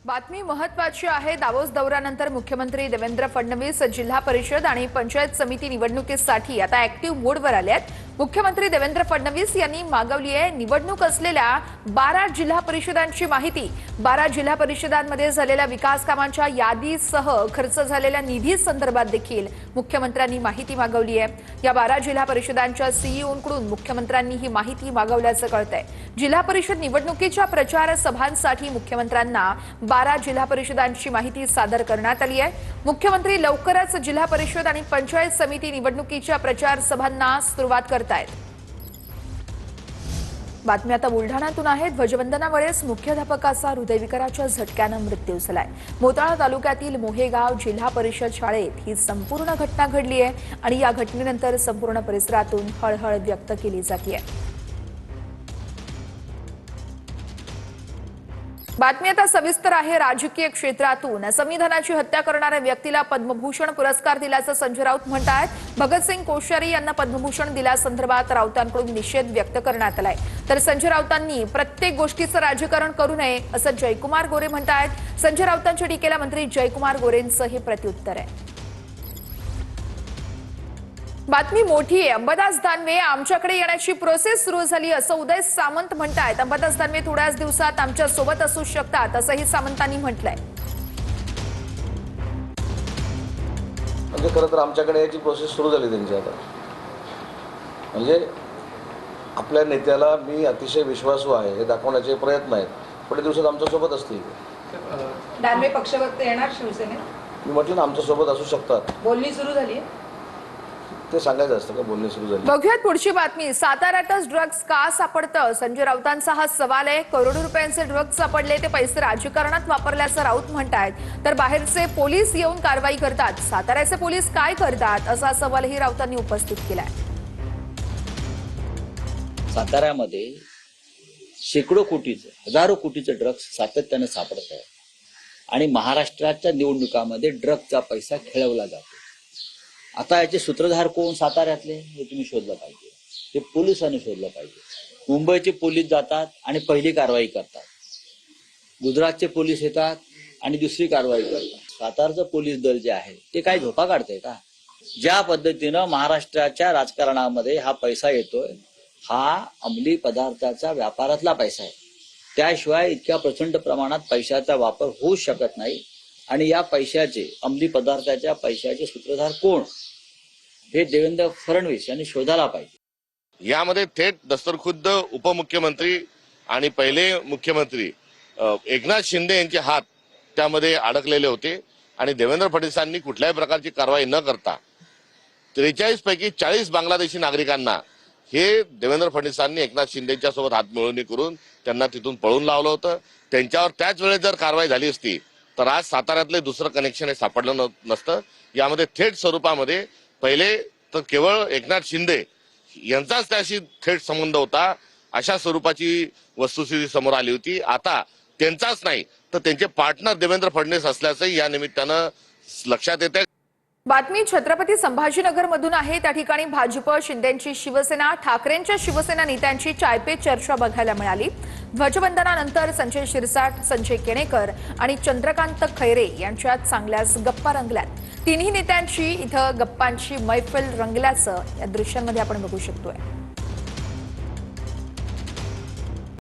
बातमी महत्त्वाची आहे। दावोस दौऱ्यानंतर मुख्यमंत्री देवेंद्र फडणवीस जिल्हा परिषद आणि पंचायत समिती निवडणुकीसाठी आता ऍक्टिव्ह मोडवर आले आहेत। मुख्यमंत्री देवेंद्र फडणवीस यांनी मागवली आहे निवडणूक असलेल्या 12 जिल्हा परिषदांची माहिती। 12 जिल्हा परिषदांमध्ये झालेल्या विकास कामांच्या यादीसह खर्च झालेल्या निधी संदर्भात देखील मुख्यमंत्र्यांनी माहिती मागवली आहे। या 12 जिल्हा परिषदांच्या सीईओंकडून मुख्यमंत्र्यांनी ही माहिती मागवल्याचं कळतंय। जिल्हा परिषद निवडणुकीच्या प्रचार सभांसाठी मुख्यमंत्र्यांना 12 जिल्हा परिषदांची माहिती सादर करण्यात आली आहे। मुख्यमंत्री लवकरच जिल्हा परिषद आणि पंचायत समिती निवडणुकीच्या प्रचार सभांना सुरुवात करतायत। बातमी आता बुलढाण्यातून आहे। ध्वजवंदनावेळेस मुख्याध्यापकाचा हृदयविकाराच्या झटक्यानं मृत्यू झालाय। मोताळा तालुक्यातील मोहेगाव जिल्हा परिषद शाळेत ही संपूर्ण घटना घडली आहे आणि या घटनेनंतर संपूर्ण परिसरातून हळहळ व्यक्त केली जाते। बातमी आता सविस्तर आहे। राजकीय क्षेत्रातून संविधानाची हत्या करणाऱ्या व्यक्तीला पद्मभूषण पुरस्कार दिल्याचं संजय राऊत म्हणतात। भगतसिंग कोश्यारी यांना पद्मभूषण दिल्यासंदर्भात राऊतांकडून निषेध व्यक्त करण्यात आलाय। तर संजय राऊतांनी प्रत्येक गोष्टीचं राजकारण करू नये असं जयकुमार गोरे म्हणतात। संजय राऊतांच्या टीकेला मंत्री जयकुमार गोरेंचं हे प्रत्युत्तर आहे। बातमी मोठी आहे। अंबादास दानवे आमच्याकडे येण्याची प्रोसेस सुरू झाली असं उदय सामंत म्हणतात। अंबादास दानवे थोड्याच दिवसात आमच्या सोबत असू शकतात असंही सामंतांनी म्हटलंय। म्हणजे खरं तर आमच्याकडे याची प्रोसेस सुरू झाली त्यांची आता। म्हणजे आपल्या नेत्याला मी अतिशय विश्वासू आहे हे दाखवण्याचे प्रयत्न आहेत। पुढे दिवसात आमच्या सोबत असतील। दानवे पक्षवक्त येणार शिवसेनेत? मी म्हटलं ना आमच्या सोबत असू शकतात। बोलणी सुरू झाली ते सांगायचं असतं का बोलणी सुरू झाली? बघूयात पुढची बातमी। साताऱ्यातच ड्रग्ज का सापडतं? संजय राऊतांचा हा सवाल आहे। करोडो रुपयांचे ड्रग्ज सापडले, ते पैसे राजकारणात वापरल्याचं राऊत म्हणतात। तर बाहेरचे पोलीस येऊन कारवाई करतात। साताऱ्याचे पोलीस काय करतात असा सवालही राऊतांनी उपस्थित केलाय। साताऱ्यामध्ये शेकडो कोटीचे, हजारो कोटीचे ड्रग्ज सातत्याने सापडत आहे आणि महाराष्ट्राच्या निवडणुकामध्ये ड्रग्जचा पैसा खेळवला जातो। आता याचे सूत्रधार कोण साताऱ्यातले हे तुम्ही शोधलं पाहिजे। ते पोलिसांनी शोधलं पाहिजे। मुंबईचे पोलीस जातात आणि पहिली कारवाई करतात, गुजरातचे पोलीस येतात आणि दुसरी कारवाई करतात। सातारचं पोलीस दल जे आहे ते काय झोपा काढतंय का? ज्या पद्धतीनं महाराष्ट्राच्या राजकारणामध्ये हा पैसा येतोय हा अंमली पदार्थाचा व्यापारातला पैसा आहे। त्याशिवाय इतक्या प्रचंड प्रमाणात पैशाचा वापर होऊ शकत नाही आणि या पैशाचे, अंमली पदार्थाच्या पैशाचे सूत्रधार कोण हे देवेंद्र फडणवीस यांनी शोधायला पाहिजे। यामध्ये थेट दस्तरखुद्द उपमुख्यमंत्री आणि पहिले मुख्यमंत्री एकनाथ शिंदे यांचे हात त्यामध्ये अडकलेले होते आणि देवेंद्र फडणवीसांनी कुठल्याही प्रकारची कारवाई न करता 43 पैकी 40 बांगलादेशी नागरिकांना हे देवेंद्र फडणवीसांनी एकनाथ शिंदेच्या सोबत हातमिळवणी करून त्यांना तिथून पळून लावलं होतं। त्यांच्यावर त्याच वेळेस जर कारवाई झाली असती तर आज साताऱ्यातले दुसरं कनेक्शन हे सापडलं नसतं। यामध्ये थेट स्वरूपामध्ये पहिले तर केवळ एकनाथ शिंदे यांचाच त्याशी थेट संबंध होता अशा स्वरूपाची वस्तुस्थिती समोर आली होती। आता त्यांचाच नाही तर त्यांचे पार्टनर देवेंद्र फडणवीस असल्याचंही या निमित्तानं लक्षात येते। बातमी छत्रपती संभाजीनगर मधून आहे। त्या ठिकाणी भाजप, शिंदेची शिवसेना, ठाकरेंच्या शिवसेना नेत्यांची चायपे चर्चा बघायला मिळाली। ध्वजवंदनानंतर संजय शिरसाट, संजय केणेकर आणि चंद्रकांत खैरे यांच्यात चांगल्याच गप्पा रंगल्यात। तिन्ही नेत्यांची इथं गप्पांची मैफल रंगल्याचं या दृश्यांमध्ये आपण बघू शकतोय।